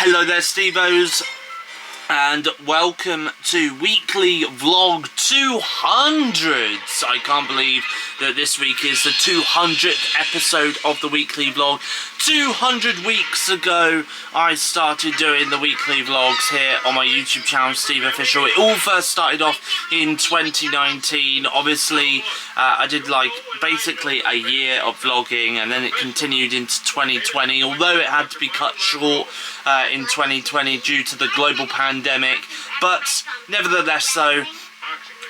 Hello there, Stevos, and welcome to weekly vlog 200. I can't believe that this week is the 200th episode of the weekly vlog. 200 weeks ago I started doing the weekly vlogs here on my YouTube channel, SteveOfficial. It all first started off in 2019. Obviously I did like basically a year of vlogging, and then it continued into 2020, although it had to be cut short in 2020 due to the global pandemic. But nevertheless though,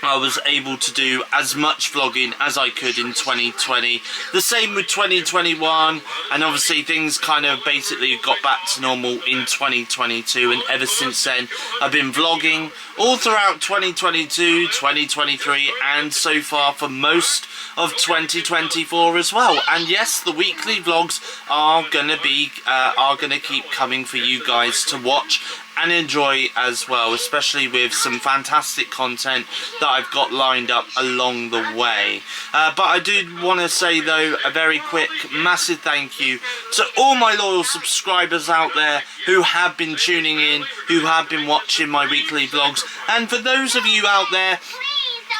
I was able to do as much vlogging as I could in 2020. The same with 2021, and obviously things kind of basically got back to normal in 2022, and ever since then I've been vlogging all throughout 2022, 2023, and so far for most of 2024 as well. And yes, the weekly vlogs are gonna keep coming for you guys to watch and enjoy as well, especially with some fantastic content that I've got lined up along the way. But I do want to say though, a very quick massive thank you to all my loyal subscribers out there who have been tuning in, who have been watching my weekly vlogs, and for those of you out there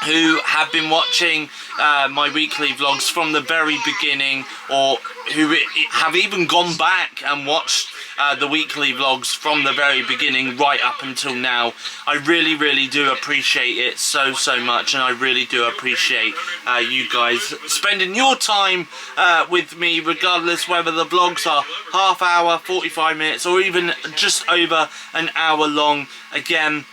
who have been watching my weekly vlogs from the very beginning, or who have even gone back and watched the weekly vlogs from the very beginning right up until now, I really do appreciate it so much, and I really do appreciate you guys spending your time with me, regardless whether the vlogs are half hour, 45 minutes, or even just over an hour long. Again,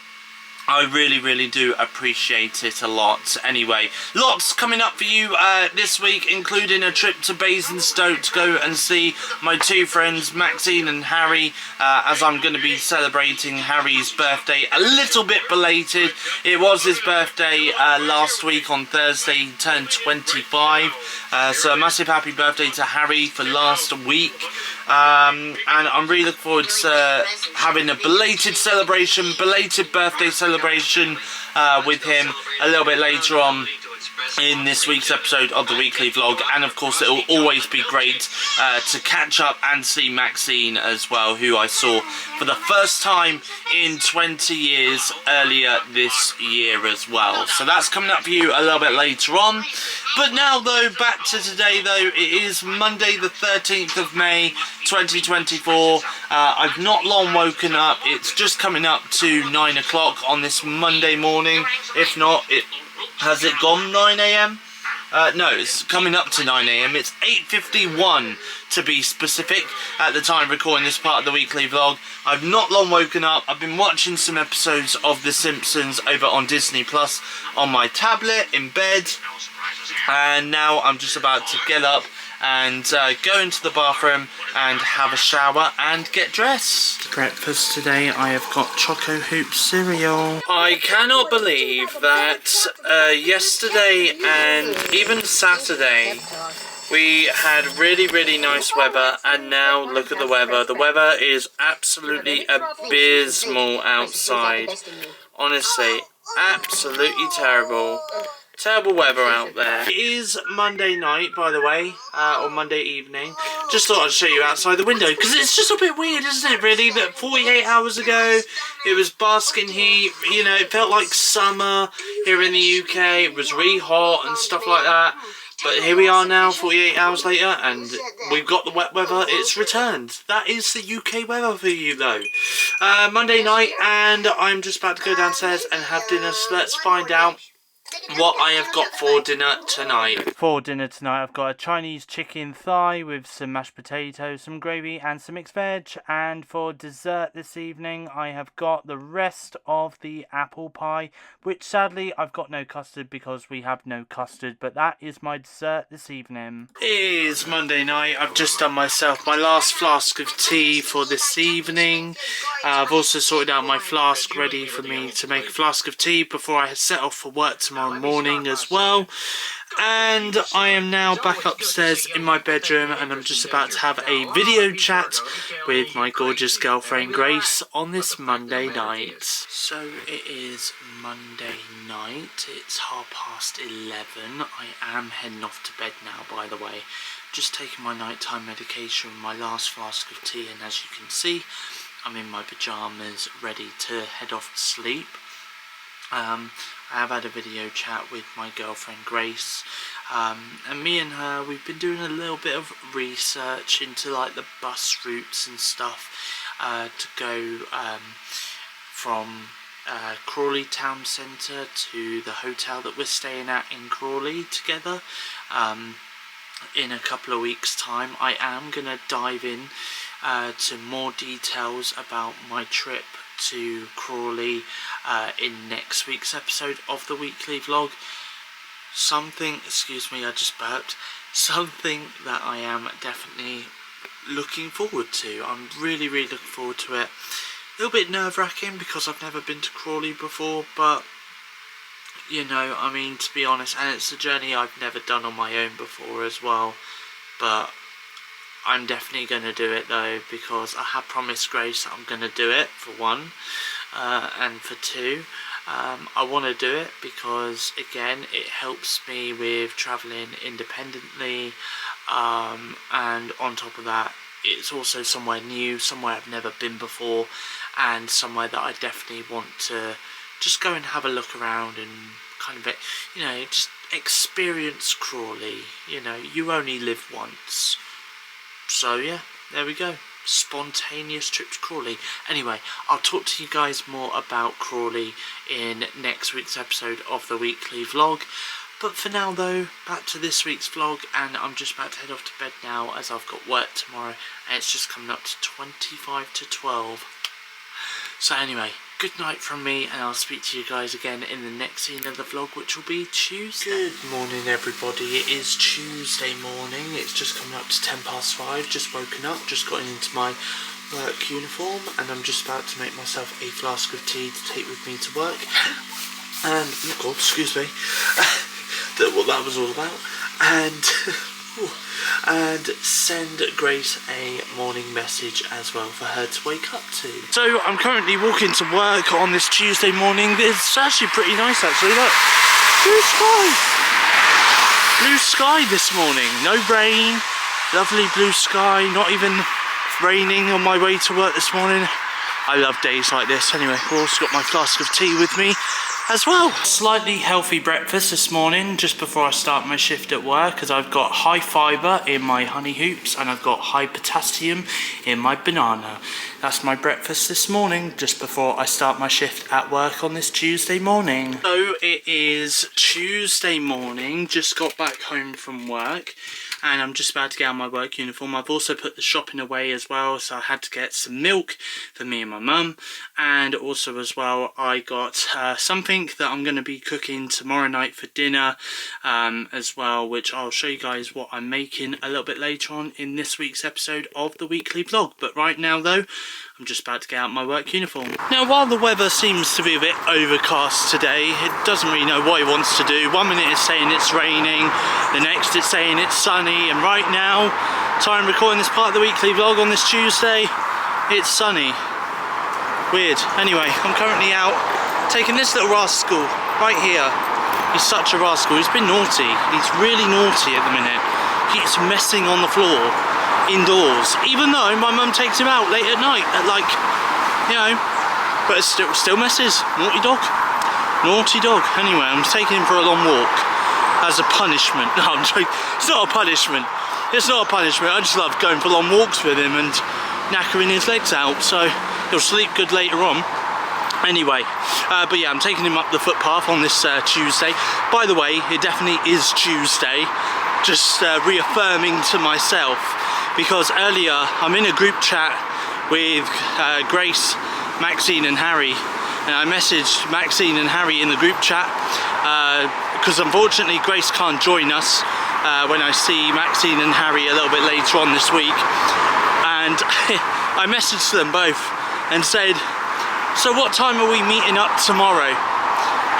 I really do appreciate it a lot. Anyway, lots coming up for you this week, including a trip to Basingstoke to go and see my two friends Maxine and Harry, as I'm going to be celebrating Harry's birthday a little bit belated. It was his birthday last week on Thursday. He turned 25, so a massive happy birthday to Harry for last week. And I'm really looking forward to having a belated birthday celebration with him a little bit later on in this week's episode of the weekly vlog. And of course it will always be great to catch up and see Maxine as well, who I saw for the first time in 20 years earlier this year as well. So that's coming up for you a little bit later on. But now though, back to today though. It is Monday the 13th of May 2024. I've not long woken up. It's just coming up to 9 o'clock on this Monday morning. If not, has it gone 9 AM? No, it's coming up to 9 AM. It's 8:51 to be specific at the time recording this part of the weekly vlog. I've not long woken up. I've been watching some episodes of The Simpsons over on Disney Plus on my tablet in bed, and now I'm just about to get up and go into the bathroom and have a shower and get dressed. Breakfast today, I have got Choco Hoop cereal. I cannot believe that yesterday and even Saturday we had really nice weather, and now look at the weather. The weather is absolutely abysmal outside. Honestly, absolutely terrible. Terrible weather out there. It is Monday night, by the way, or Monday evening. Just thought I'd show you outside the window, because it's just a bit weird, isn't it, really, that 48 hours ago it was basking heat. You know, it felt like summer here in the UK. It was really hot and stuff like that. But here we are now, 48 hours later, and we've got the wet weather. It's returned. That is the UK weather for you, though. Monday night, and I'm just about to go downstairs and have dinner, so let's find out what I have got for dinner tonight. For dinner tonight, I've got a Chinese chicken thigh with some mashed potatoes, some gravy and some mixed veg. And for dessert this evening, I have got the rest of the apple pie, which sadly I've got no custard because we have no custard, but that is my dessert this evening. It is Monday night. I've just done myself my last flask of tea for this evening. I've also sorted out my flask ready for me to make a flask of tea before I set off for work tomorrow morning as well. And I am now back upstairs in my bedroom, and I'm just about to have a video chat with my gorgeous girlfriend Grace on this Monday night. So it is Monday night, it's 11:30. I am heading off to bed now, by the way. Just taking my nighttime medication, my last flask of tea, and as you can see, I'm in my pyjamas ready to head off to sleep. I have had a video chat with my girlfriend Grace, and me and her, we've been doing a little bit of research into like the bus routes and stuff to go from Crawley town centre to the hotel that we're staying at in Crawley together. In a couple of weeks time I am going to dive in to more details about my trip to Crawley in next week's episode of the weekly vlog. Excuse me, I just burped. Something that I am definitely looking forward to. I'm really looking forward to it. A little bit nerve-wracking because I've never been to Crawley before, but you know, I mean, to be honest, and it's a journey I've never done on my own before as well, but I'm definitely going to do it though, because I have promised Grace that I'm going to do it, for one, and for two, I want to do it because, again, it helps me with travelling independently, and on top of that, it's also somewhere new, somewhere I've never been before, and somewhere that I definitely want to just go and have a look around and kind of, you know, just experience Crawley. You know, you only live once. So yeah, there we go. Spontaneous trip to Crawley. Anyway, I'll talk to you guys more about Crawley in next week's episode of the weekly vlog. But for now though, back to this week's vlog, and I'm just about to head off to bed now as I've got work tomorrow and it's just coming up to 25 to 12. So anyway, good night from me, and I'll speak to you guys again in the next scene of the vlog, which will be Tuesday. Good morning everybody, it is Tuesday morning, it's just coming up to 5:10, just woken up, just got into my work uniform, and I'm just about to make myself a flask of tea to take with me to work. And, oh god, excuse me, what that was all about, and send Grace a morning message as well for her to wake up to. So I'm currently walking to work on this Tuesday morning. It's actually pretty nice actually, look, blue sky this morning, no rain, lovely blue sky, not even raining on my way to work this morning. I love days like this. Anyway, I've also got my flask of tea with me as well. Slightly healthy breakfast this morning just before I start my shift at work, because I've got high fibre in my honey hoops and I've got high potassium in my banana. That's my breakfast this morning just before I start my shift at work on this Tuesday morning. So it is Tuesday morning, just got back home from work and I'm just about to get out my work uniform. I've also put the shopping away as well, so I had to get some milk for me and my mum, and also as well I got something that I'm going to be cooking tomorrow night for dinner as well, which I'll show you guys what I'm making a little bit later on in this week's episode of the weekly vlog. But right now though, I'm just about to get out my work uniform. Now while the weather seems to be a bit overcast today, it doesn't really know what it wants to do. 1 minute it's saying it's raining, the next it's saying it's sunny, and right now, time recording this part of the weekly vlog on this Tuesday, it's sunny. Weird. Anyway, I'm currently out taking this little rascal right here. He's such a rascal, he's been naughty, he's really naughty at the minute. He's messing on the floor indoors, even though my mum takes him out late at night at, like, you know, but it still messes. Naughty dog. Anyway, I'm taking him for a long walk as a punishment. No, I'm joking. It's not a punishment, I just love going for long walks with him and knackering his legs out so he'll sleep good later on. Anyway, but yeah, I'm taking him up the footpath on this Tuesday. By the way, it definitely is Tuesday, just reaffirming to myself, because earlier I'm in a group chat with Grace, Maxine and Harry, and I messaged Maxine and Harry in the group chat because unfortunately Grace can't join us when I see Maxine and Harry a little bit later on this week, and I messaged them both and said, so what time are we meeting up tomorrow?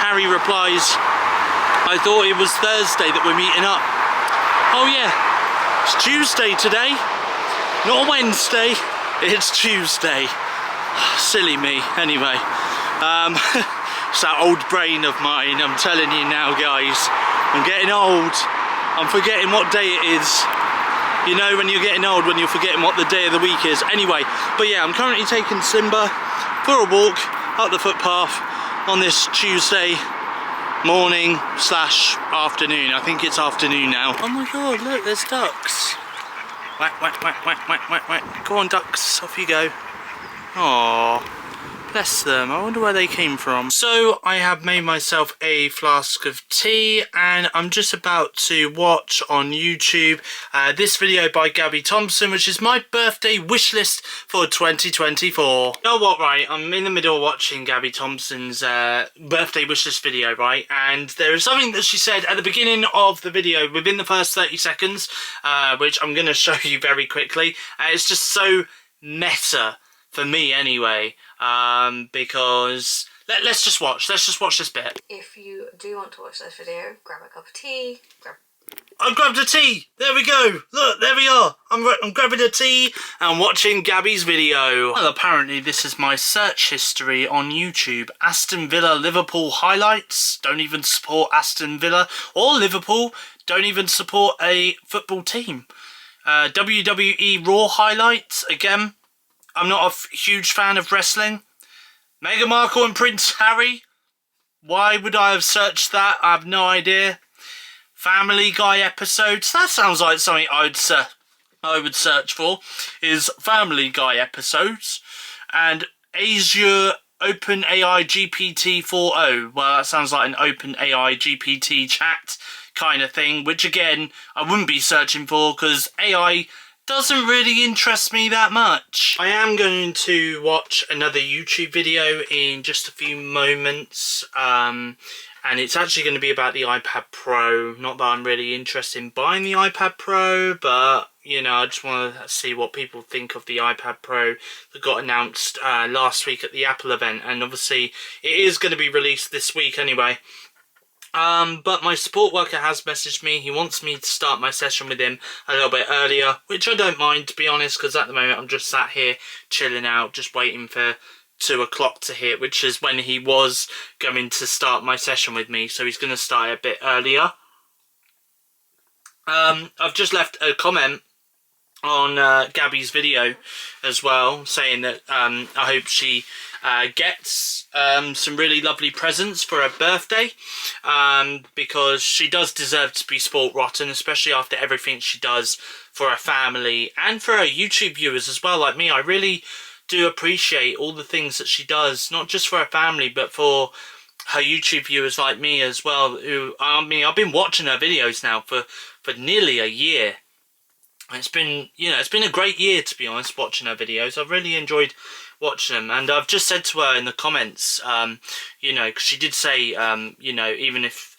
Harry replies, I thought it was Thursday that we're meeting up. Oh yeah, it's Tuesday today, not Wednesday, it's Tuesday. Silly me. Anyway, it's that old brain of mine, I'm telling you now guys, I'm getting old, I'm forgetting what day it is. You know when you're getting old, when you're forgetting what the day of the week is. Anyway, but yeah, I'm currently taking Simba for a walk up the footpath on this Tuesday morning slash afternoon. I think it's afternoon now. Oh my god, look, there's ducks. Whack, whack, whack, whack, whack, whack, whack. Go on, ducks, off you go. Aww. Bless them, I wonder where they came from. So I have made myself a flask of tea and I'm just about to watch on YouTube this video by Gabby Thompson, which is my birthday wish list for 2024. You know what, right, I'm in the middle of watching Gabby Thompson's birthday wish list video, right, and there is something that she said at the beginning of the video within the first 30 seconds, which I'm going to show you very quickly. It's just so meta. For me, anyway, because let's just watch this bit. If you do want to watch this video, grab a cup of tea. I grabbed a tea. There we go. Look, there we are. I'm grabbing a tea and watching Gabby's video. Well, apparently this is my search history on YouTube. Aston Villa Liverpool highlights. Don't even support Aston Villa or Liverpool. Don't even support a football team. WWE Raw highlights again. I'm not a huge fan of wrestling. Meghan Markle and Prince Harry. Why would I have searched that? I have no idea. Family Guy episodes. That sounds like something I would search for. Is Family Guy episodes. And Azure OpenAI GPT-4o. Well, that sounds like an OpenAI GPT chat kind of thing. Which again, I wouldn't be searching for because AI doesn't really interest me that much. I am going to watch another YouTube video in just a few moments, and it's actually going to be about the iPad Pro. Not that I'm really interested in buying the iPad Pro, but you know, I just want to see what people think of the iPad Pro that got announced last week at the Apple event, and obviously it is going to be released this week anyway. But my support worker has messaged me. He wants me to start my session with him a little bit earlier, which I don't mind, to be honest, because at the moment I'm just sat here chilling out, just waiting for 2 o'clock to hit, which is when he was going to start my session with me, so he's going to start a bit earlier. I've just left a comment on Gabby's video as well, saying that I hope she gets some really lovely presents for her birthday, because she does deserve to be spoilt rotten, especially after everything she does for her family and for her YouTube viewers as well. Like me, I really do appreciate all the things that she does, not just for her family but for her YouTube viewers like me as well, who, I mean, I've been watching her videos now for nearly a year. It's been, you know, it's been a great year, to be honest, watching her videos. I've really enjoyed watching them, and I've just said to her in the comments, you know, because she did say, you know, even if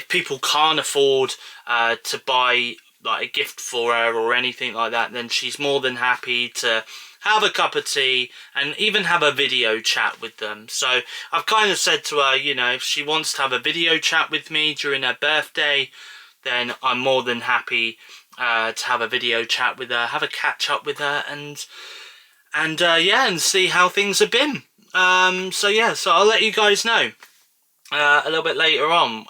people can't afford to buy like a gift for her or anything like that, then she's more than happy to have a cup of tea and even have a video chat with them. So I've kind of said to her, you know, if she wants to have a video chat with me during her birthday, then I'm more than happy to have a video chat with her, have a catch up with her, and yeah, and see how things have been. So yeah, so I'll let you guys know a little bit later on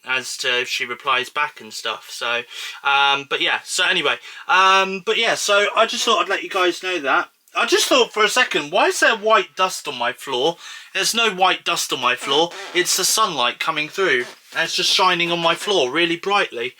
as to if she replies back and stuff. So but yeah, so anyway, but yeah, so I just thought I'd let you guys know that. I just thought for a second, why is there white dust on my floor? There's no white dust on my floor. It's the sunlight coming through. And it's just shining on my floor really brightly.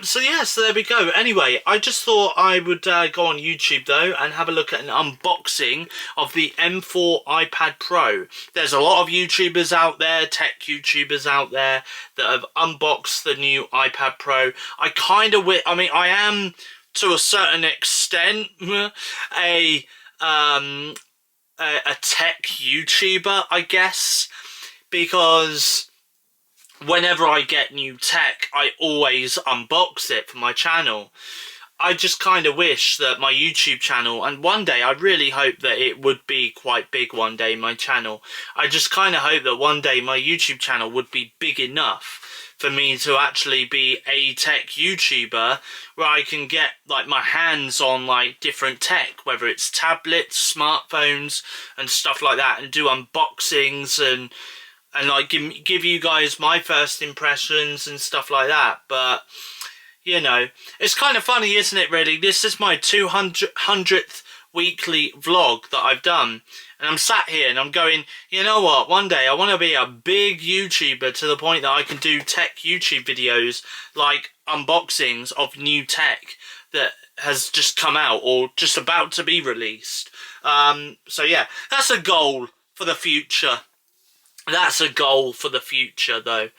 So yeah, so there we go. Anyway, I just thought I would go on YouTube though and have a look at an unboxing of the M4 iPad Pro. There's a lot of YouTubers out there, tech YouTubers out there, that have unboxed the new iPad Pro. I kind of, I mean, I am to a certain extent a tech YouTuber, I guess, because whenever I get new tech, I always unbox it for my channel. I just kind of wish that my YouTube channel, and one day I really hope that it would be quite big one day, my channel. I just kind of hope that one day my YouTube channel would be big enough for me to actually be a tech YouTuber where I can get like my hands on like different tech, whether it's tablets, smartphones and stuff like that, and do unboxings and like give you guys my first impressions and stuff like that. But you know, it's kind of funny, isn't it, really? This is my 200th weekly vlog that I've done. And I'm sat here and I'm going, you know what, one day I want to be a big YouTuber to the point that I can do tech YouTube videos, like unboxings of new tech that has just come out or just about to be released. So yeah, that's a goal for the future. That's a goal for the future, though.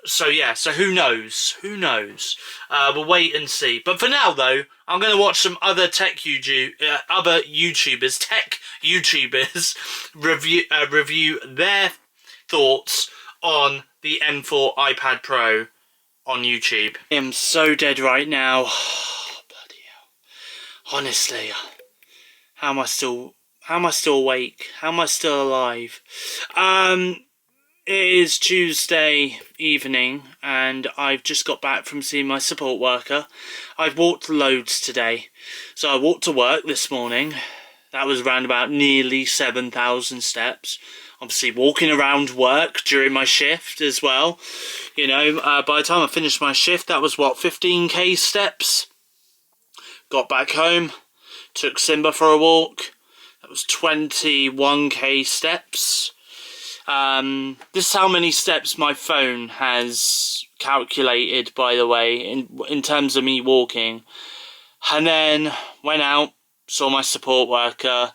So yeah, so who knows? Who knows? We'll wait and see. But for now, though, I'm going to watch some other tech YouTubers, tech YouTubers, review their thoughts on the M4 iPad Pro on YouTube. I am so dead right now. Oh, bloody hell. Honestly, how am I still awake? How am I still alive? It is Tuesday evening and I've just got back from seeing my support worker. I've walked loads today. So I walked to work this morning. That was around about nearly 7,000 steps. Obviously walking around work during my shift as well. You know, by the time I finished my shift, that was what, 15k steps? Got back home, took Simba for a walk. That was 21k steps. This is how many steps my phone has calculated, by the way, in terms of me walking. And then went out, saw my support worker,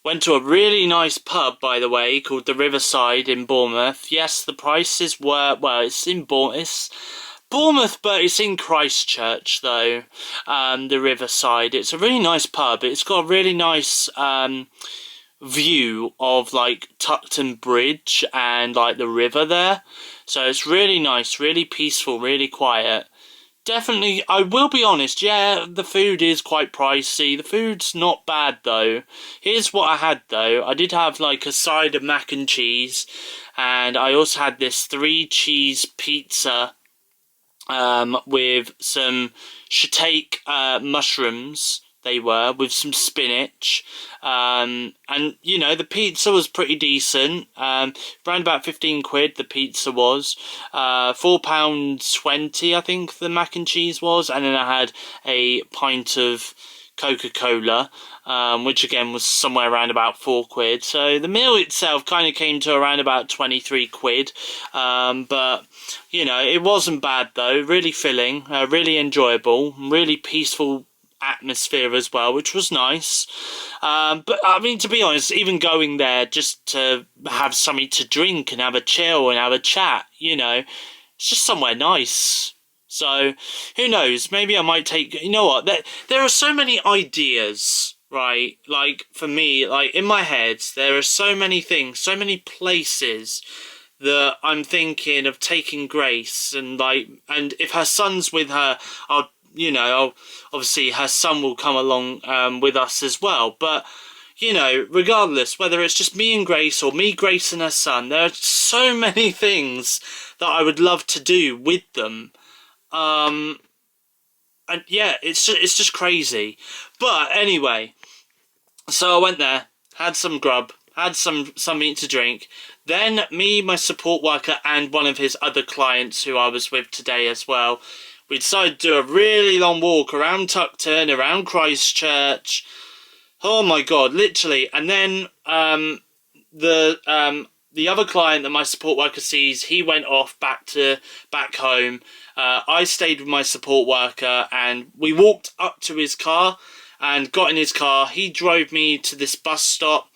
went to a really nice pub, by the way, called the Riverside in Bournemouth. Yes, the prices were, well, it's in Bournemouth, but it's in Christchurch, though, the Riverside. It's a really nice pub. It's got a really nice view of, like, Tuckton Bridge and, like, the river there. So it's really nice, really peaceful, really quiet. Definitely, I will be honest, yeah, the food is quite pricey. The food's not bad, though. Here's what I had, though. I did have, like, a side of mac and cheese, and I also had this 3-cheese pizza with some shiitake mushrooms, they were, with some spinach. And, you know, the pizza was pretty decent. Around about 15 quid, the pizza was. £4.20, I think, the mac and cheese was. And then I had a pint of Coca-Cola, which again was somewhere around about 4 quid. So the meal itself kind of came to around about 23 quid. But, you know, it wasn't bad, though. Really filling, really enjoyable, really peaceful atmosphere as well, which was nice. But I mean, to be honest, even going there just to have something to drink and have a chill and have a chat, you know, it's just somewhere nice. So who knows, maybe I might take, you know what, there are so many ideas, right? Like, for me, like, in my head, there are so many things, so many places that I'm thinking of taking Grace, and, like, and if her son's with her, obviously her son will come along with us as well. But, you know, regardless, whether it's just me and Grace or me, Grace and her son, there are so many things that I would love to do with them. And yeah, it's just crazy. But anyway, so I went there, had some grub, had something to drink. Then me, my support worker, and one of his other clients who I was with today as well, we decided to do a really long walk around Tuckton, around Christchurch. Oh my god, literally. And then the other client that my support worker sees, he went off back home. I stayed with my support worker and we walked up to his car and got in his car. He drove me to this bus stop,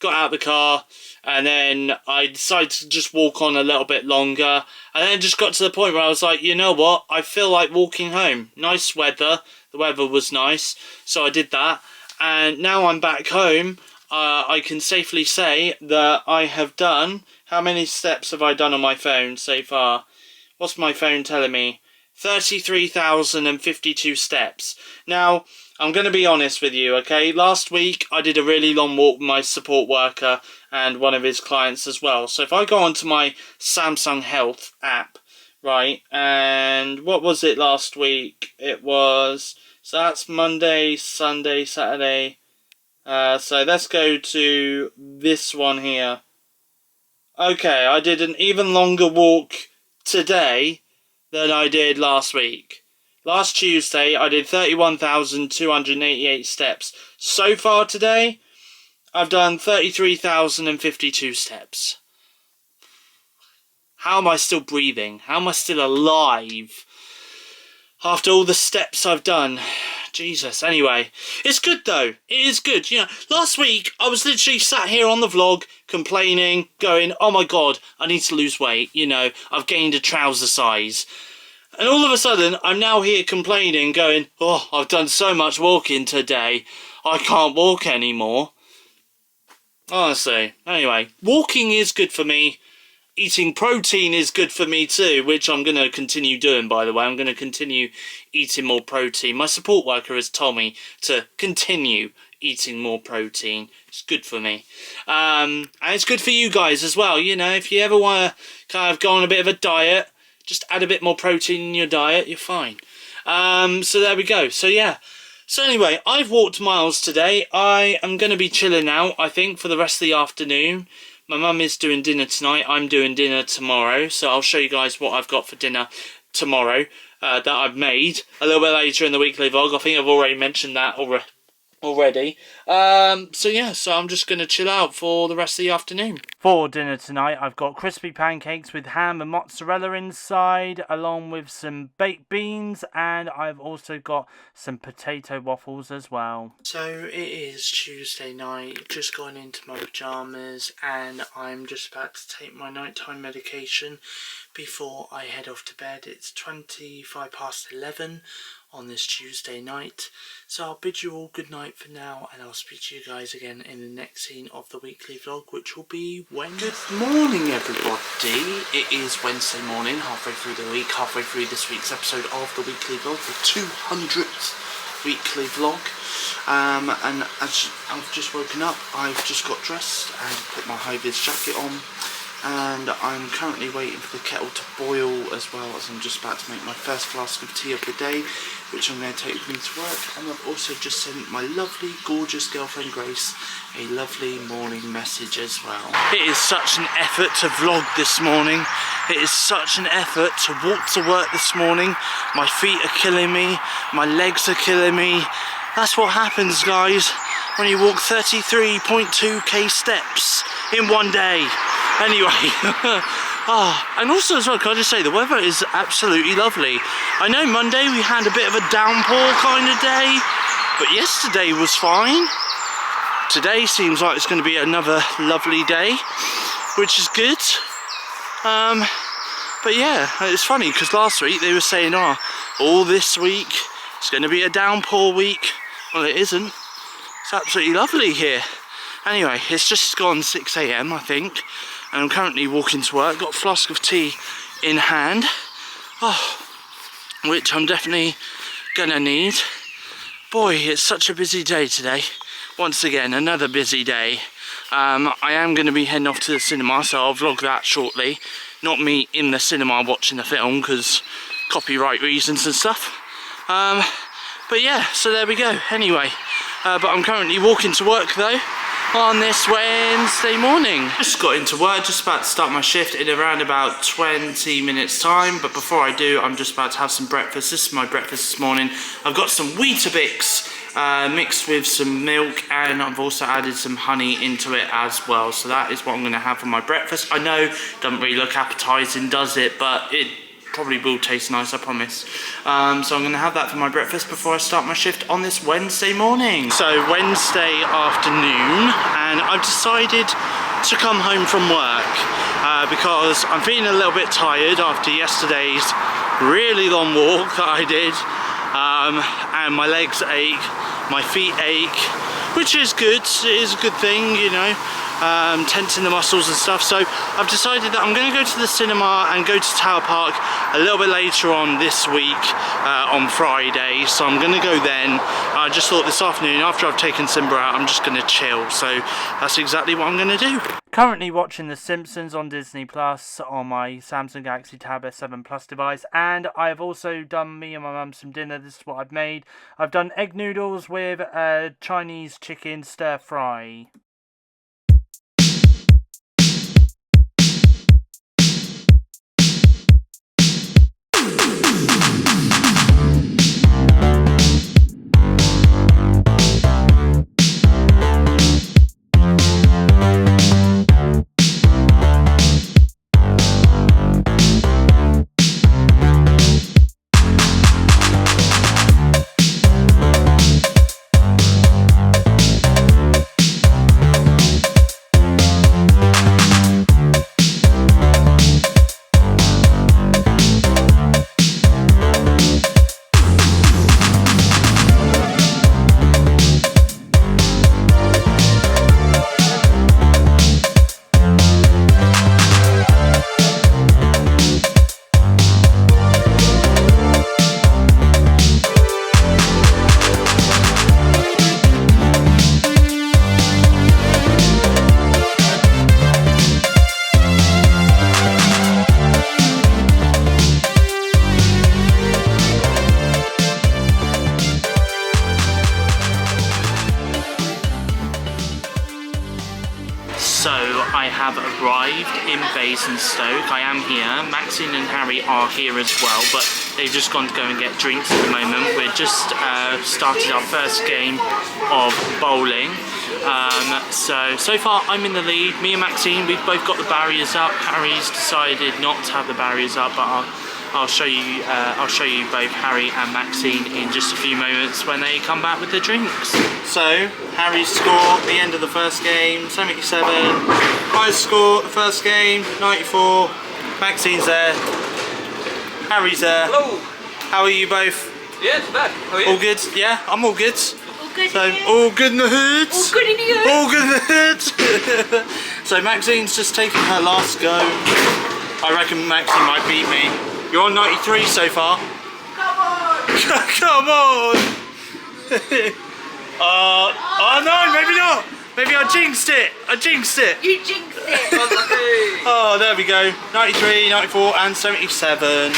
got out of the car, and then I decided to just walk on a little bit longer. And then it just got to the point where I was like, you know what? I feel like walking home. Nice weather. The weather was nice. So I did that. And now I'm back home. I can safely say that I have done... How many steps have I done on my phone so far? What's my phone telling me? 33,052 steps. Now, I'm going to be honest with you, okay? Last week, I did a really long walk with my support worker and one of his clients as well. So if I go onto my Samsung Health app, right, and what was it last week? It was, so that's Monday, Sunday, Saturday. So let's go to this one here. Okay, I did an even longer walk today than I did last week. Last Tuesday, I did 31,288 steps. So far today, I've done 33,052 steps. How am I still breathing? How am I still alive? After all the steps I've done. Jesus. Anyway, it's good though. It is good. You know, last week I was literally sat here on the vlog complaining, going, oh my god, I need to lose weight. You know, I've gained a trouser size. And all of a sudden, I'm now here complaining, going, oh, I've done so much walking today. I can't walk anymore. Honestly. Anyway, walking is good for me. Eating protein is good for me too, which I'm going to continue doing, by the way. I'm going to continue eating more protein. My support worker has told me to continue eating more protein. It's good for me. And it's good for you guys as well. You know, if you ever want to kind of go on a bit of a diet, just add a bit more protein in your diet, you're fine. So there we go. So yeah. So anyway, I've walked miles today. I am going to be chilling out, I think, for the rest of the afternoon. My mum is doing dinner tonight. I'm doing dinner tomorrow. So I'll show you guys what I've got for dinner tomorrow that I've made a little bit later in the weekly vlog. I think I've already mentioned that already. So yeah, so I'm just going to chill out for the rest of the afternoon. For dinner tonight, I've got crispy pancakes with ham and mozzarella inside, along with some baked beans, and I've also got some potato waffles as well. So it is Tuesday night, just gone into my pyjamas, and I'm just about to take my nighttime medication before I head off to bed. It's 11:25 on this Tuesday night. So I'll bid you all good night for now, and I'll speak to you guys again in the next scene of the weekly vlog, which will be Wednesday. Good morning, everybody. It is Wednesday morning, halfway through the week, halfway through this week's episode of the weekly vlog, the 200th weekly vlog. And as I've just woken up, I've just got dressed and put my high-vis jacket on. And I'm currently waiting for the kettle to boil, as well as I'm just about to make my first flask of tea of the day, which I'm going to take with me to work. And I've also just sent my lovely, gorgeous girlfriend Grace a lovely morning message as well. It is such an effort to vlog this morning. It is such an effort to walk to work this morning. My feet are killing me. My legs are killing me. That's what happens, guys, when you walk 33.2k steps in one day. Anyway, and also as well, can I just say, the weather is absolutely lovely. I know Monday we had a bit of a downpour kind of day, but yesterday was fine. Today seems like it's going to be another lovely day, which is good. But yeah, it's funny because last week they were saying, oh, all this week it's going to be a downpour week. Well, it isn't. It's absolutely lovely here. Anyway, it's just gone 6 AM, I think. And I'm currently walking to work. Got a flask of tea in hand, which I'm definitely gonna need. Boy, it's such a busy day today. Once again, another busy day. I am going to be heading off to the cinema, so I'll vlog that shortly. Not me in the cinema watching the film, because copyright reasons and stuff. But yeah, so there we go. Anyway, but I'm currently walking to work though, on this Wednesday morning. Just got into work, just about to start my shift in around about 20 minutes time, but before I do, I'm just about to have some breakfast. This is my breakfast this morning. I've got some Weetabix mixed with some milk, and I've also added some honey into it as well. So that is what I'm going to have for my breakfast. I know it doesn't really look appetizing, does it? But it probably will taste nice, I promise. So I'm going to have that for my breakfast before I start my shift on this Wednesday morning. So Wednesday afternoon, and I've decided to come home from work because I'm feeling a little bit tired after yesterday's really long walk that I did, and my legs ache, my feet ache, which is good. It is a good thing, you know, tensing the muscles and stuff. So I've decided that I'm going to go to the cinema and go to Tower Park a little bit later on this week, on Friday. So I'm going to go then. I just thought this afternoon, after I've taken Simba out, I'm just going to chill. So that's exactly what I'm going to do. Currently watching The Simpsons on Disney Plus on my Samsung Galaxy Tab S7 Plus device, and I've also done me and my mum some dinner. This is what I've made. I've done egg noodles with Chinese chicken stir fry. So I have arrived in Basingstoke. I am here. Maxine and Harry are here as well, but they've just gone to go and get drinks at the moment. We're just started our first game of bowling. So far I'm in the lead. Me and Maxine, we've both got the barriers up. Harry's decided not to have the barriers up, but I'll show you both Harry and Maxine in just a few moments when they come back with the drinks. So Harry's score at the end of the first game, 77. My score the first game, 94. Maxine's there. Harry's there. Hello. How are you both? Yeah, it's bad. How are you? All good? Yeah, I'm all good. All good. So all good in the hood. All good in the hood. All good in the hood. So Maxine's just taking her last go. I reckon Maxine might beat me. You're on 93 so far. Come on. Come on! Oh no, maybe not. Maybe I jinxed it. I jinxed it. You jinxed it. Oh, there we go. 93, 94 and 77.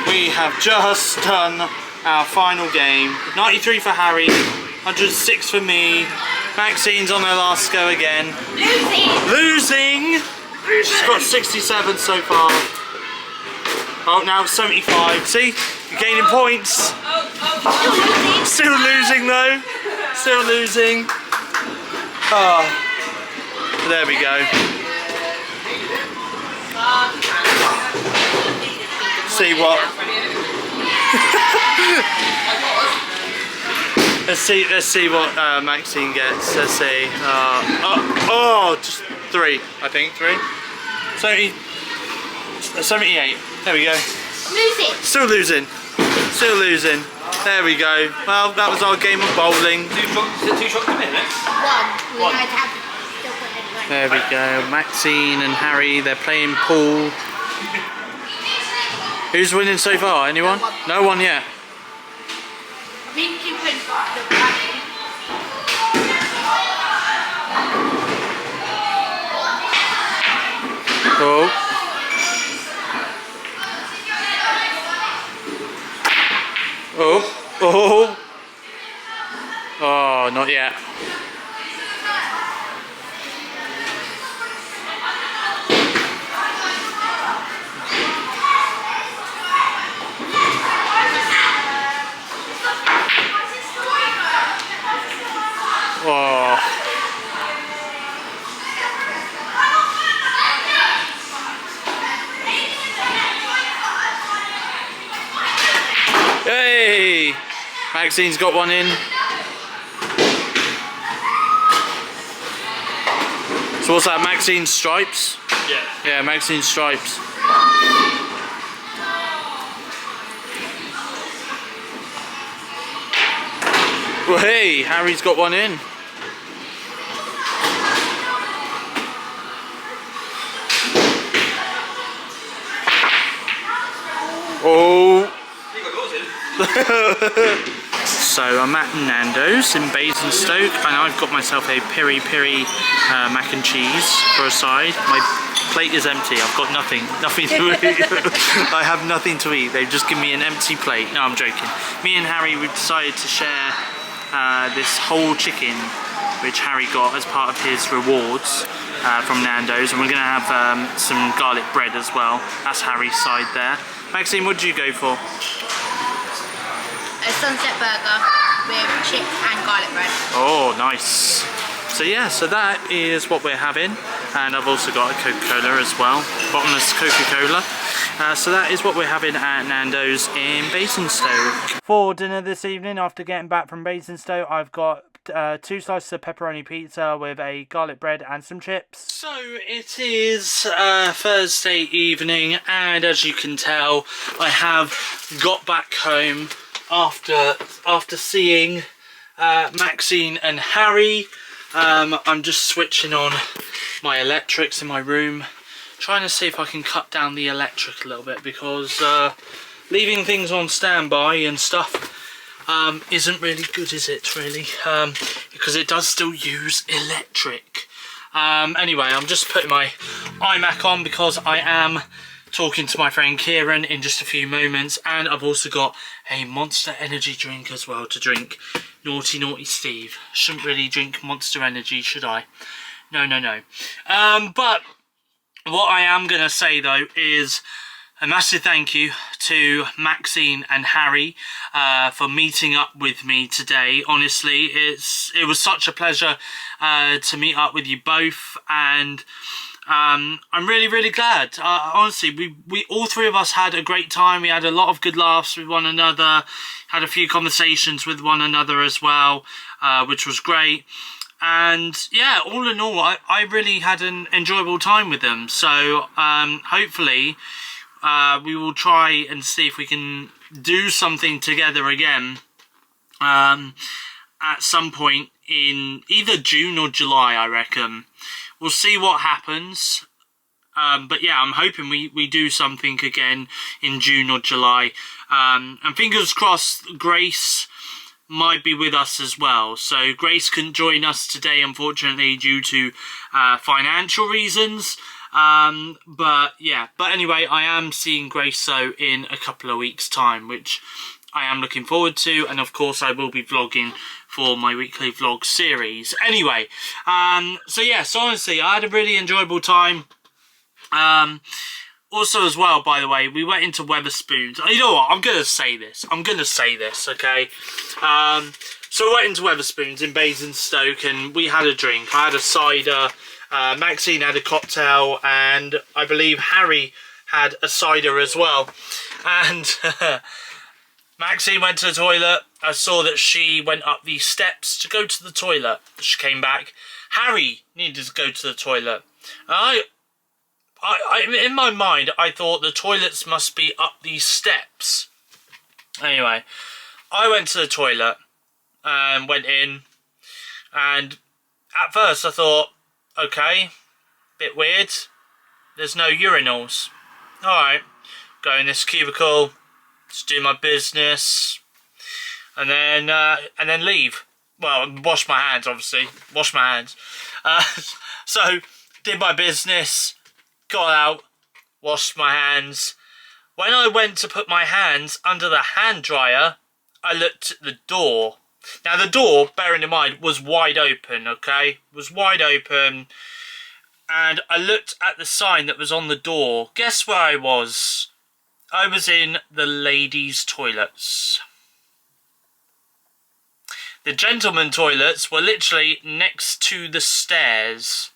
We have just done our final game. 93 for Harry, 106 for me. Maxine's on her last go again. Losing! She's got 67 so far. Oh, now 75. See? You're gaining points. Still losing though. Still losing. Oh. There we go. See what? Let's see what Maxine gets. Let's see. Just 3. I think 3. 78. There we go. Losing. Still losing. Still losing. There we go. Well, that was our game of bowling. Is it 2 shots a minute? One. We had to have still put it There we go. Maxine and Harry, they're playing pool. Who's winning so far? Anyone? No one yet. I mean, you can the button. Oh. Oh. Oh, not yet. Oh. Hey! Maxine's got one in. So what's that, Maxine's stripes? Yeah. Yeah, Maxine's stripes. Well, hey, Harry's got one in. Oh. You got yours in. So I'm at Nando's in Basingstoke and I've got myself a peri-peri mac and cheese for a side. My plate is empty. I've got nothing to eat. I have nothing to eat. They've just given me an empty plate. No, I'm joking. Me and Harry, we've decided to share this whole chicken which Harry got as part of his rewards from Nando's, and we're going to have some garlic bread as well. That's Harry's side there. Maxine, what did you go for? A sunset burger with chips and garlic bread. Oh, nice. So yeah, so that is what we're having, and I've also got a Coca-Cola as well, bottomless Coca-Cola. So that is what we're having at Nando's in Basingstoke. For dinner this evening, after getting back from Basingstoke, I've got 2 slices of pepperoni pizza with a garlic bread and some chips. So it is Thursday evening, and as you can tell, I have got back home after seeing Maxine and Harry. I'm just switching on my electrics in my room, trying to see if I can cut down the electric a little bit, because leaving things on standby and stuff isn't really good, is it, really? Because it does still use electric. Anyway, I'm just putting my iMac on because I am talking to my friend Kieran in just a few moments, and I've also got a Monster Energy drink as well to drink. Naughty Steve. Shouldn't really drink Monster Energy, should I? No. But what I am going to say, though, is a massive thank you to Maxine and Harry for meeting up with me today. Honestly, it was such a pleasure to meet up with you both, and I'm really glad. Honestly, we all three of us had a great time. We had a lot of good laughs with one another, had a few conversations with one another as well, which was great. And yeah, all in all, I really had an enjoyable time with them. So hopefully we will try and see if we can do something together again at some point in either June or July, I reckon. We'll see what happens. But yeah, I'm hoping we do something again in June or July. And fingers crossed, Grace might be with us as well. So Grace couldn't join us today, unfortunately, due to financial reasons. But anyway, I am seeing Grace so in a couple of weeks' time, which I am looking forward to, and of course I will be vlogging for my weekly vlog series. Anyway, so yes, honestly, I had a really enjoyable time. Also as well, by the way, we went into Wetherspoons. You know what, I'm going to say this, okay? So we went into Wetherspoons in Basingstoke and we had a drink. I had a cider, Maxine had a cocktail, and I believe Harry had a cider as well. And Maxine went to the toilet. I saw that she went up these steps to go to the toilet. She came back. Harry needed to go to the toilet. I in my mind, I thought the toilets must be up these steps. Anyway, I went to the toilet and went in, and at first I thought, okay, bit weird. There's no urinals. Alright, go in this cubicle, just do my business, and then leave. Well, wash my hands, obviously. Wash my hands. So, did my business, got out, washed my hands. When I went to put my hands under the hand dryer, I looked at the door. Now the door, bearing in mind, was wide open, okay? Was wide open. And I looked at the sign that was on the door. Guess where I was? I was in the ladies' toilets. The gentlemen toilets were literally next to the stairs.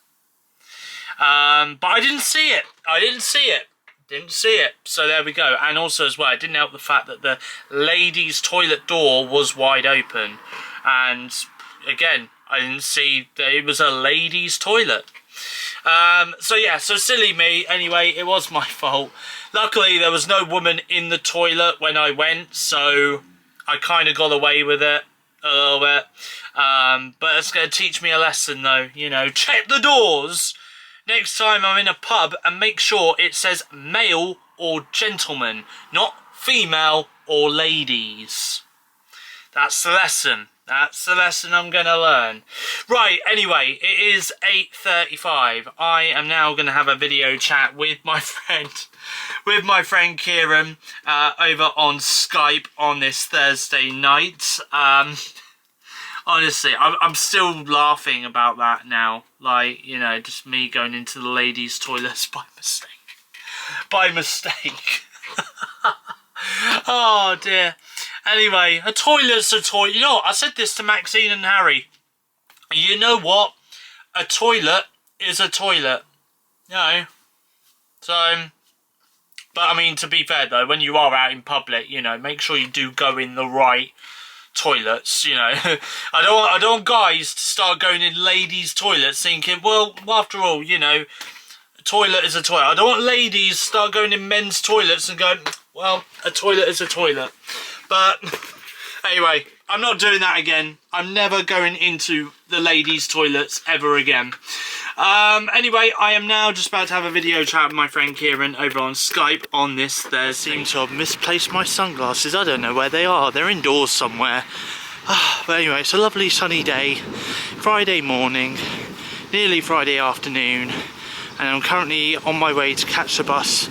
But I didn't see it. Didn't see it. So there we go. And also as well, it didn't help the fact that the ladies' toilet door was wide open. And again, I didn't see that it was a ladies' toilet. So yeah, so silly me. Anyway, it was my fault. Luckily, there was no woman in the toilet when I went, so I kind of got away with it a little bit. But it's going to teach me a lesson though. You know, check the doors next time I'm in a pub and make sure it says male or gentleman, not female or ladies. That's the lesson. That's the lesson I'm going to learn. Right, anyway, it is 8:35. I am now going to have a video chat with my friend, Kieran, over on Skype on this Thursday night. Honestly, I'm still laughing about that now. Like, you know, just me going into the ladies' toilets by mistake. By mistake. Oh, dear. Anyway, a toilet's a toilet. You know what? I said this to Maxine and Harry. You know what? A toilet is a toilet. You know? So, but I mean, to be fair though, when you are out in public, you know, make sure you do go in the right toilets, you know. I don't want guys to start going in ladies' toilets thinking, well, after all, you know, a toilet is a toilet. I don't want ladies to start going in men's toilets and going, well, a toilet is a toilet. But anyway, I'm not doing that again. I'm never going into the ladies' toilets ever again. Anyway, I am now just about to have a video chat with my friend Kieran over on Skype on this Thursday. I seem to have misplaced my sunglasses. I don't know where they are. They're indoors somewhere. But anyway, it's a lovely sunny day. Friday morning, nearly Friday afternoon. And I'm currently on my way to catch the bus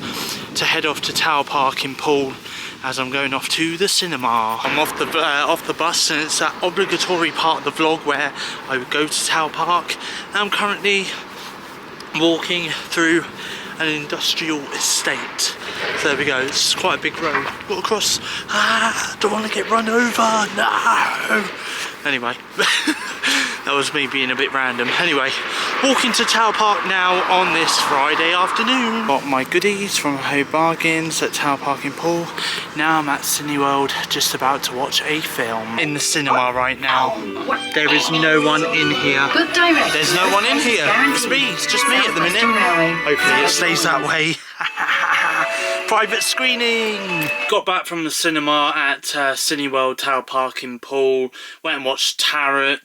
to head off to Tower Park in Poole as I'm going off to the cinema. I'm off the bus, and it's that obligatory part of the vlog where I would go to Tower Park. I'm currently walking through an industrial estate. So there we go, it's quite a big road. Got across, don't want to get run over, no! Anyway, that was me being a bit random. Anyway, walking to Tower Park now on this Friday afternoon. Got my goodies from Home Bargains at Tower Park in Poole. Now I'm at Cineworld, just about to watch a film. In the cinema right now. There is no one in here. There's no one in here. It's just me at the minute. Hopefully it stays that way. Private screening! Got back from the cinema at Cineworld Tower Park in Poole. Went and watched Tarot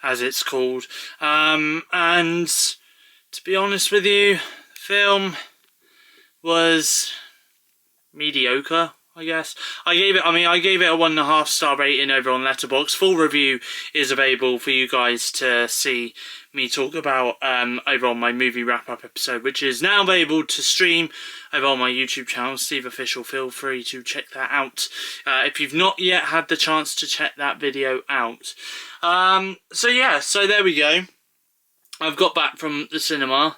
as it's called. And to be honest with you, the film was mediocre, I guess. I gave it a 1.5 star rating over on Letterboxd. Full review is available for you guys to see me talk about over on my movie wrap-up episode, which is now available to stream over on my YouTube channel, SteveOfficial. Feel free to check that out if you've not yet had the chance to check that video out. So yeah, so there we go. I've got back from the cinema.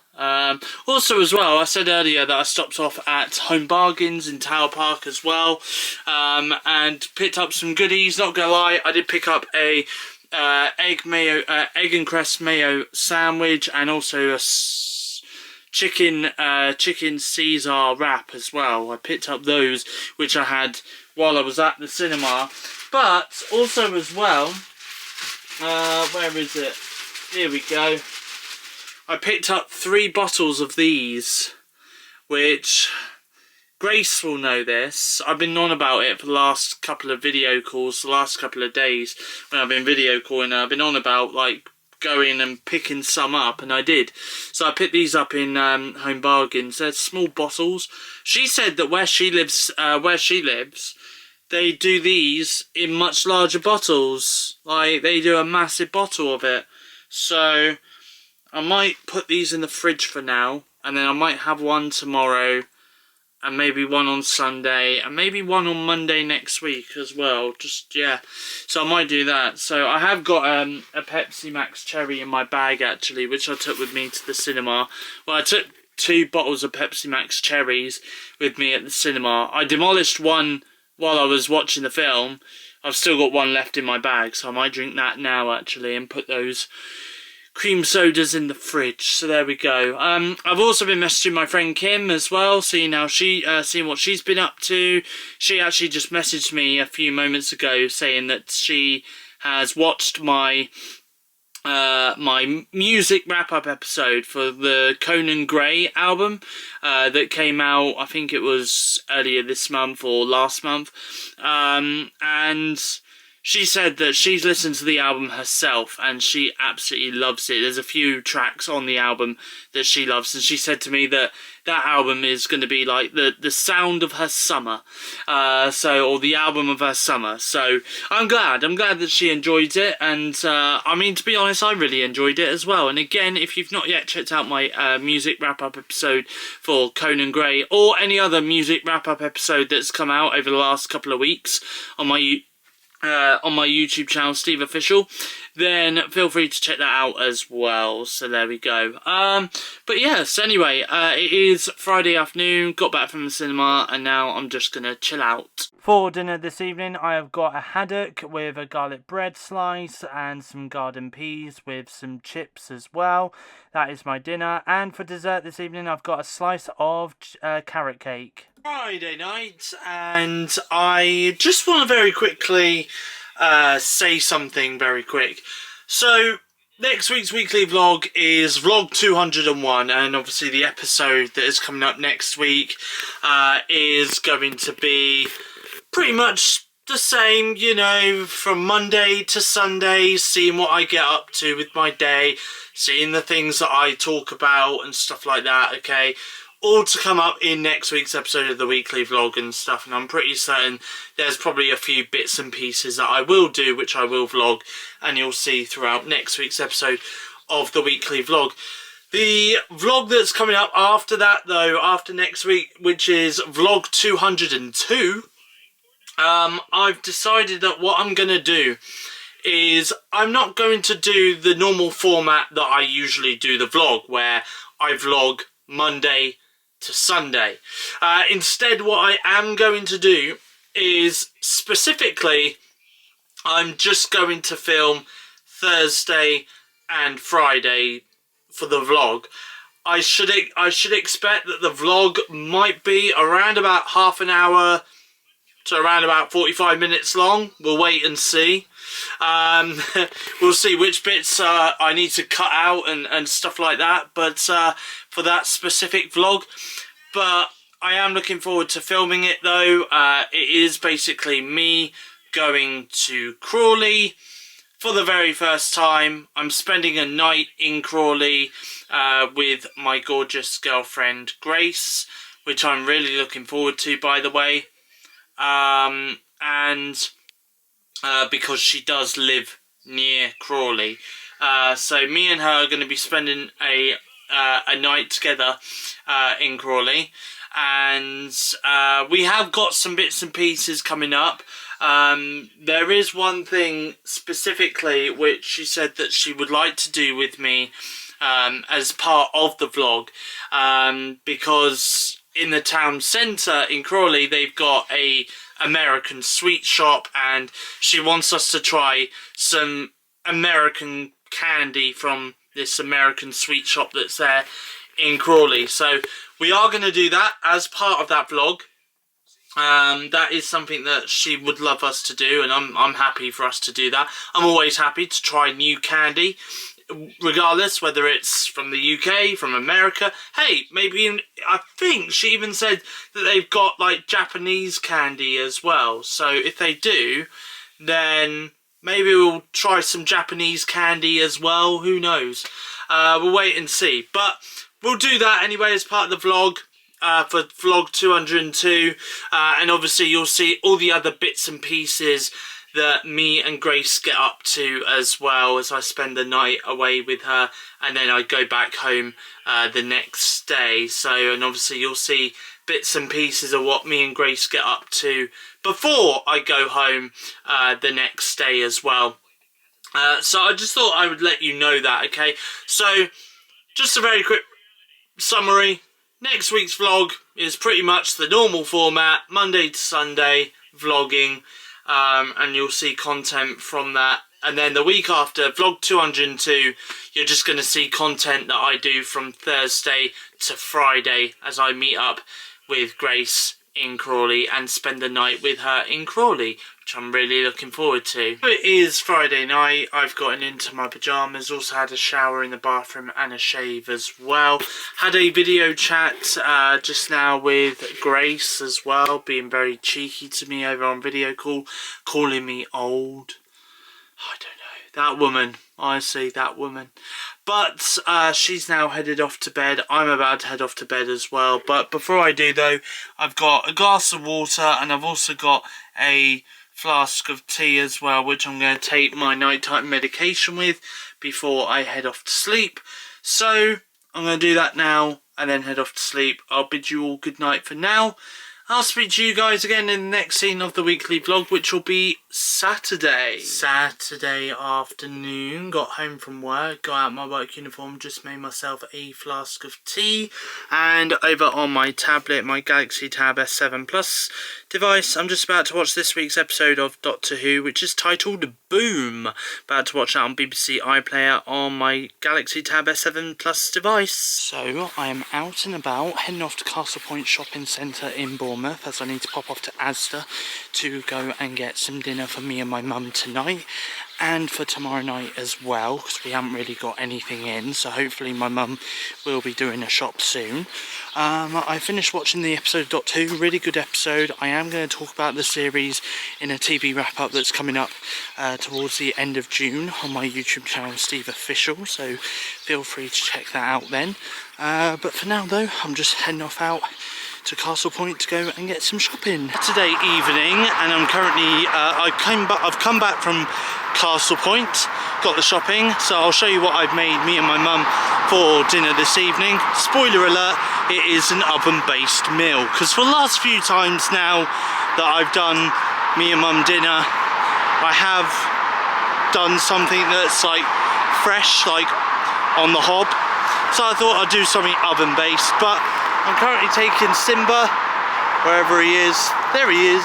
Also as well, I said earlier that I stopped off at Home Bargains in Tower Park as well, and picked up some goodies. Not gonna lie, I did pick up a egg and cress mayo sandwich, and also a chicken Caesar wrap as well. I picked up those, which I had while I was at the cinema. But also as well, where is it? Here we go. I picked up 3 bottles of these, which Grace will know this. I've been on about it for the last couple of video calls, the last couple of days when I've been video calling. I've been on about like going and picking some up, and I did. So I picked these up in Home Bargains. They're small bottles. She said that where she lives, they do these in much larger bottles. Like they do a massive bottle of it. So I might put these in the fridge for now, and then I might have one tomorrow, and maybe one on Sunday, and maybe one on Monday next week as well. Just, yeah. So I might do that. So I have got a Pepsi Max Cherry in my bag, actually, which I took with me to the cinema. Well, I took 2 bottles of Pepsi Max Cherries with me at the cinema. I demolished one while I was watching the film. I've still got one left in my bag, so I might drink that now, actually, and put those cream sodas in the fridge. So there we go. I've also been messaging my friend Kim as well, seeing how seeing what she's been up to. She actually just messaged me a few moments ago saying that she has watched my my music wrap-up episode for the Conan Gray album that came out, I think it was earlier this month or last month, and she said that she's listened to the album herself and she absolutely loves it. There's a few tracks on the album that she loves, and she said to me that that album is going to be like the sound of her summer, or the album of her summer. So I'm glad that she enjoyed it, and I mean, to be honest, I really enjoyed it as well. And again, if you've not yet checked out my music wrap-up episode for Conan Gray, or any other music wrap-up episode that's come out over the last couple of weeks on my YouTube channel, SteveOfficial, then feel free to check that out as well. So there we go. But yes, anyway, it is Friday afternoon, got back from the cinema, and now I'm just gonna chill out. For dinner this evening, I have got a haddock with a garlic bread slice and some garden peas with some chips as well. That is my dinner. And for dessert this evening, I've got a slice of carrot cake. Friday night, and I just want to very quickly say something very quick. So next week's weekly vlog is vlog 201, and obviously the episode that is coming up next week is going to be pretty much the same, you know, from Monday to Sunday, seeing what I get up to with my day, seeing the things that I talk about and stuff like that, okay? All to come up in next week's episode of the weekly vlog and stuff, and I'm pretty certain there's probably a few bits and pieces that I will do, which I will vlog, and you'll see throughout next week's episode of the weekly vlog. The vlog that's coming up after that, though, after next week, which is vlog 202, I've decided that what I'm going to do is I'm not going to do the normal format that I usually do the vlog, where I vlog Monday to Sunday. Instead, what I am going to do is specifically I'm just going to film Thursday and Friday for the vlog. I should expect that the vlog might be around about half an hour to around about 45 minutes long. We'll wait and see. We'll see which bits I need to cut out and stuff like that, but for that specific vlog. But I am looking forward to filming it, though. It is basically me going to Crawley for the very first time. I'm spending a night in Crawley with my gorgeous girlfriend Grace, which I'm really looking forward to, by the way. Because she does live near Crawley. So me and her are going to be spending a night together in Crawley. And we have got some bits and pieces coming up. There is one thing specifically which she said that she would like to do with me as part of the vlog, because in the town centre in Crawley they've got a American sweet shop, and she wants us to try some American candy from this American sweet shop that's there in Crawley. So we are going to do that as part of that vlog. That is something that she would love us to do, and I'm happy for us to do that. I'm always happy to try new candy, regardless whether it's from the UK, from America. Hey, maybe I think she even said that they've got like Japanese candy as well. So if they do, then maybe we'll try some Japanese candy as well. Who knows? We'll wait and see. But we'll do that anyway as part of the vlog. For vlog 202, and obviously you'll see all the other bits and pieces that me and Grace get up to, as well as I spend the night away with her and then I go back home the next day. So, and obviously you'll see bits and pieces of what me and Grace get up to before I go home the next day as well. So I just thought I would let you know that, okay? So just a very quick summary. Next week's vlog is pretty much the normal format, Monday to Sunday vlogging, and you'll see content from that. And then the week after, vlog 202, you're just going to see content that I do from Thursday to Friday as I meet up with Grace in Crawley and spend the night with her in Crawley, which I'm really looking forward to. It is Friday night. I've gotten into my pyjamas, also had a shower in the bathroom and a shave as well. Had a video chat just now with Grace as well, being very cheeky to me over on video call, calling me old. I don't know, that woman, honestly, that woman. But she's now headed off to bed. I'm about to head off to bed as well. But before I do, though, I've got a glass of water and I've also got a flask of tea as well, which I'm going to take my nighttime medication with before I head off to sleep. So I'm going to do that now and then head off to sleep. I'll bid you all good night for now. I'll speak to you guys again in the next scene of the weekly vlog, which will be Saturday. Saturday afternoon, got home from work, got out my work uniform, just made myself a flask of tea, and over on my tablet, my Galaxy Tab S7 Plus device, I'm just about to watch this week's episode of Doctor Who, which is titled Boom. About to watch that on BBC iPlayer on my Galaxy Tab S7 Plus device. So I am out and about, heading off to Castle Point Shopping Centre in Bournemouth, as I need to pop off to Asda to go and get some dinner for me and my mum tonight, and for tomorrow night as well, because we haven't really got anything in, so hopefully my mum will be doing a shop soon. I finished watching the episode of Doctor Who, really good episode. I am going to talk about the series in a TV wrap-up that's coming up towards the end of June on my YouTube channel, SteveOfficial, so feel free to check that out then. But for now though, I'm just heading off out to Castle Point to go and get some shopping. Saturday evening, and I'm currently I've come back from Castle Point, got the shopping, so I'll show you what I've made, me and my mum, for dinner this evening. Spoiler alert, it is an oven-based meal, because for the last few times now that I've done me and mum dinner, I have done something that's like fresh, like on the hob, so I thought I'd do something oven-based. But I'm currently taking Simba, wherever he is, there he is,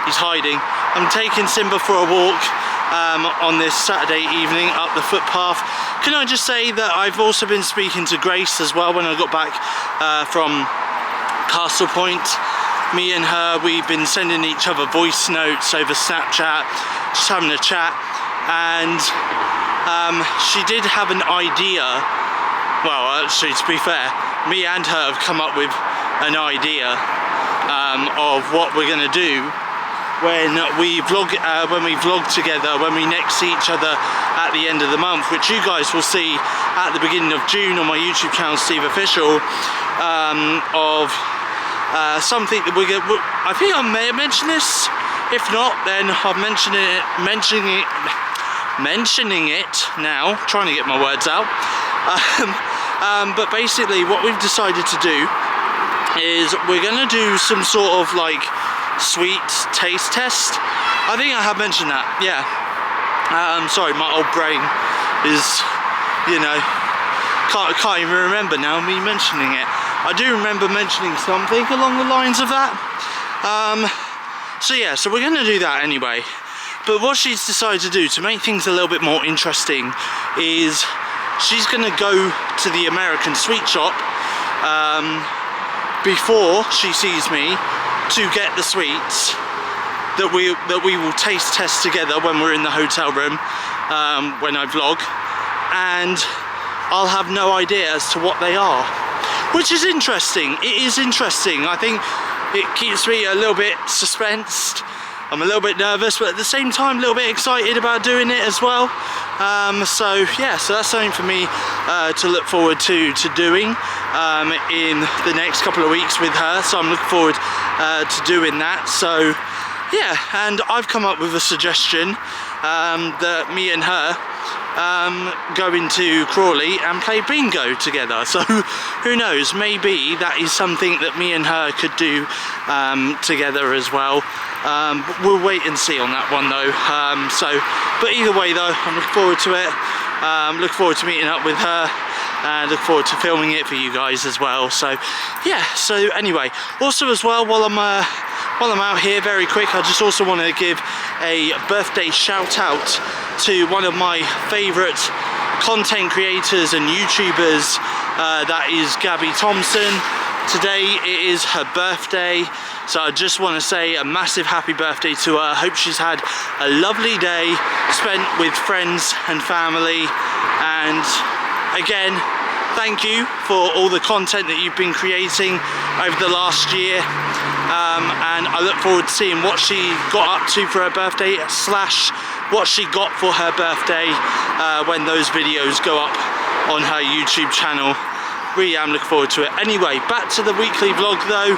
he's hiding. I'm taking Simba for a walk on this Saturday evening up the footpath. Can I just say that I've also been speaking to Grace as well when I got back from Castle Point. Me and her, we've been sending each other voice notes over Snapchat, just having a chat, and she did have an idea. Well, actually, to be fair, me and her have come up with an idea of what we're going to do when we vlog together, when we next see each other at the end of the month, which you guys will see at the beginning of June on my YouTube channel, SteveOfficial, of something that we're going to, I think I may have mentioned this. If not, then I'm mentioning it now, trying to get my words out. But basically what we've decided to do is we're going to do some sort of like sweet taste test. I think I have mentioned that, yeah. Sorry, my old brain is, you know, can't even remember now me mentioning it. I do remember mentioning something along the lines of that. So yeah, so we're going to do that anyway. But what she's decided to do to make things a little bit more interesting is she's going to go to the American sweet shop before she sees me to get the sweets that we will taste test together when we're in the hotel room when I vlog, and I'll have no idea as to what they are, which is interesting. It is interesting. I think it keeps me a little bit suspensed. I'm a little bit nervous, but at the same time a little bit excited about doing it as well. So yeah, so that's something for me to look forward to doing in the next couple of weeks with her. So I'm looking forward to doing that. So yeah, and I've come up with a suggestion that me and her go into Crawley and play bingo together. So who knows, maybe that is something that me and her could do together as well. We'll wait and see on that one though. But either way though, I'm looking forward to it. Look forward to meeting up with her, and look forward to filming it for you guys as well. So yeah, so anyway, also as well, while I'm out here, very quick, I just also want to give a birthday shout out to one of my favourite content creators and YouTubers, that is Gabby Thompson. Today it is her birthday, so I just want to say a massive happy birthday to her. I hope she's had a lovely day spent with friends and family, and again, thank you for all the content that you've been creating over the last year, and I look forward to seeing what she got up to for her birthday / what she got for her birthday when those videos go up on her YouTube channel. Really am looking forward to it. Anyway, back to the weekly vlog though.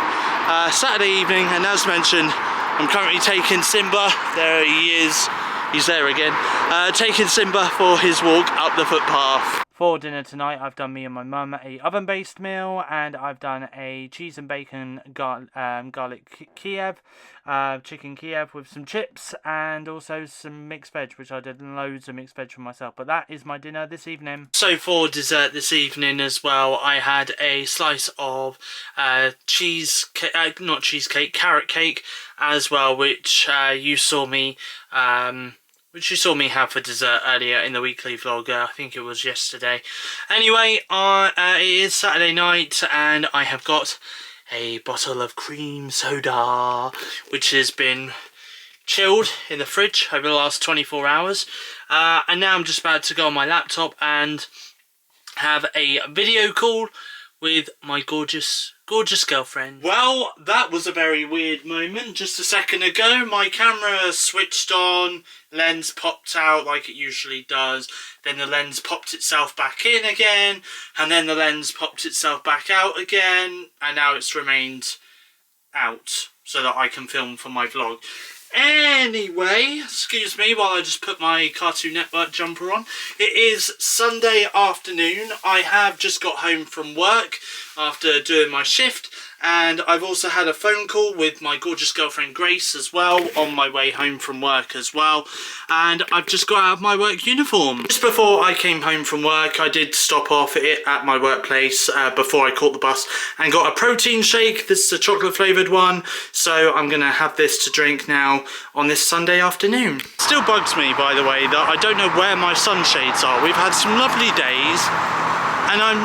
Saturday evening, and as mentioned, I'm currently taking Simba, there he is, he's there again, taking Simba for his walk up the footpath. For dinner tonight, I've done, me and my mum, a oven-based meal, and I've done a cheese and bacon garlic Kiev, chicken Kiev with some chips, and also some mixed veg, which I did loads of mixed veg for myself. But that is my dinner this evening. So for dessert this evening as well, I had a slice of carrot cake as well, which you saw me have for dessert earlier in the weekly vlog. I think it was yesterday. Anyway, it is Saturday night, and I have got a bottle of cream soda, which has been chilled in the fridge over the last 24 hours. And now I'm just about to go on my laptop and have a video call with my gorgeous girlfriend. Well, that was a very weird moment. Just a second ago, my camera switched on, lens popped out like it usually does, then the lens popped itself back in again, and then the lens popped itself back out again, and now it's remained out so that I can film for my vlog. Anyway, excuse me while I just put my Cartoon Network jumper on. It is Sunday afternoon. I have just got home from work after doing my shift, and I've also had a phone call with my gorgeous girlfriend Grace as well on my way home from work as well, and I've just got out of my work uniform. Just before I came home from work, I did stop off at my workplace before I caught the bus and got a protein shake. This is a chocolate flavoured one, so I'm going to have this to drink now on this Sunday afternoon. Still bugs me, by the way, that I don't know where my sunshades are. We've had some lovely days and I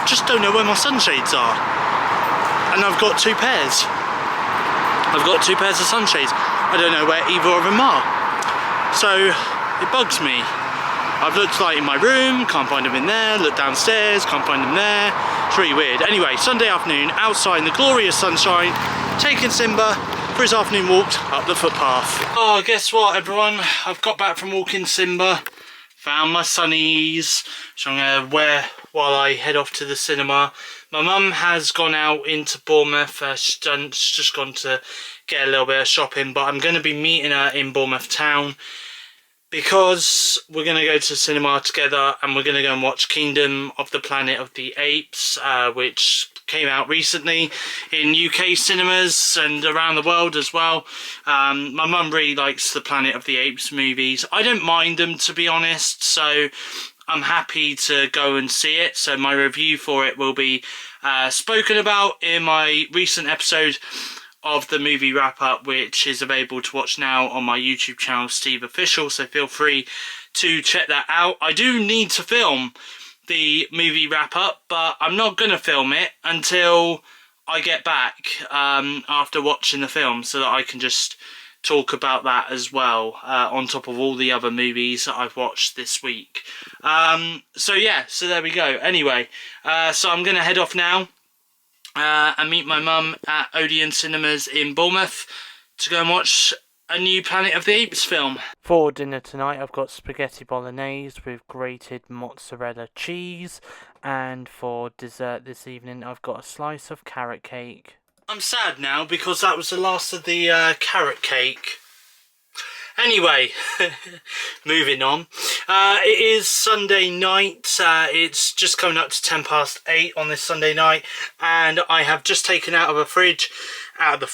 just don't know where my sunshades are. And I've got two pairs. I've got two pairs of sunshades. I don't know where either of them are. So it bugs me. I've looked like in my room, can't find them in there, looked downstairs, can't find them there. It's really weird. Anyway, Sunday afternoon, outside in the glorious sunshine, taking Simba for his afternoon walk up the footpath. Oh, guess what everyone? I've got back from walking Simba, found my sunnies, which I'm going to wear while I head off to the cinema. My mum has gone out into Bournemouth. She's just gone to get a little bit of shopping, but I'm going to be meeting her in Bournemouth town because we're going to go to the cinema together and we're going to go and watch Kingdom of the Planet of the Apes, which came out recently in UK cinemas and around the world as well. My mum really likes the Planet of the Apes movies. I don't mind them, to be honest, so I'm happy to go and see it. So my review for it will be spoken about in my recent episode of the movie wrap up, which is available to watch now on my YouTube channel SteveOfficial, so feel free to check that out. I do need to film the movie wrap up, but I'm not going to film it until I get back after watching the film, so that I can just talk about that as well, on top of all the other movies that I've watched this week. So yeah, so there we go. Anyway, so I'm going to head off now and meet my mum at Odeon Cinemas in Bournemouth to go and watch a new Planet of the Apes film. For dinner tonight I've got spaghetti bolognese with grated mozzarella cheese, and for dessert this evening I've got a slice of carrot cake. I'm sad now because that was the last of the carrot cake. Anyway, moving on. It is Sunday night. It's just coming up to 8:10 on this Sunday night, and I have just taken out of the fridge. I've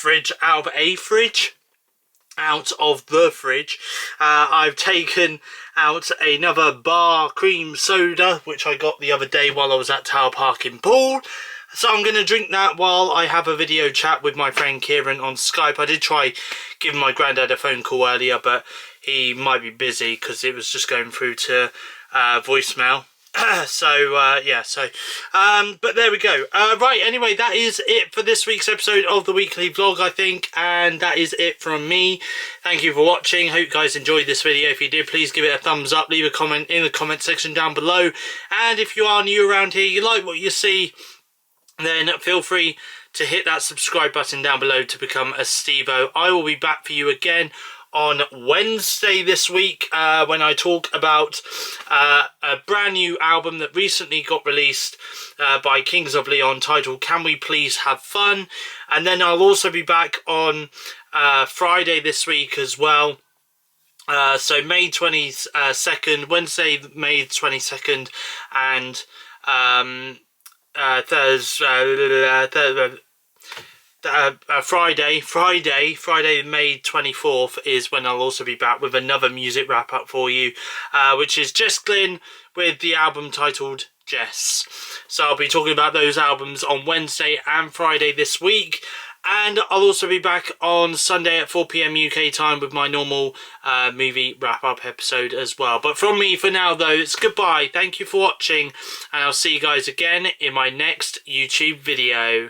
taken out another bar cream soda, which I got the other day while I was at Tower Park in Poole. So I'm going to drink that while I have a video chat with my friend Kieran on Skype. I did try giving my granddad a phone call earlier, but he might be busy because it was just going through to voicemail. But there we go. Right, anyway, that is it for this week's episode of the weekly vlog, I think, and that is it from me. Thank you for watching. Hope you guys enjoyed this video. If you did, please give it a thumbs up, leave a comment in the comment section down below, and if you are new around here, you like what you see, then feel free to hit that subscribe button down below to become a Stevo. I will be back for you again on Wednesday this week when I talk about a brand new album that recently got released by Kings of Leon titled Can We Please Have Fun. And then I'll also be back on Friday this week as well. So May 22nd, Wednesday May 22nd, and Friday May 24th is when I'll also be back with another music wrap up for you, which is Jess Glynn with the album titled Jess. So I'll be talking about those albums on Wednesday and Friday this week, and I'll also be back on Sunday at 4 PM UK time with my normal movie wrap-up episode as well. But from me for now, though, it's goodbye. Thank you for watching, and I'll see you guys again in my next YouTube video.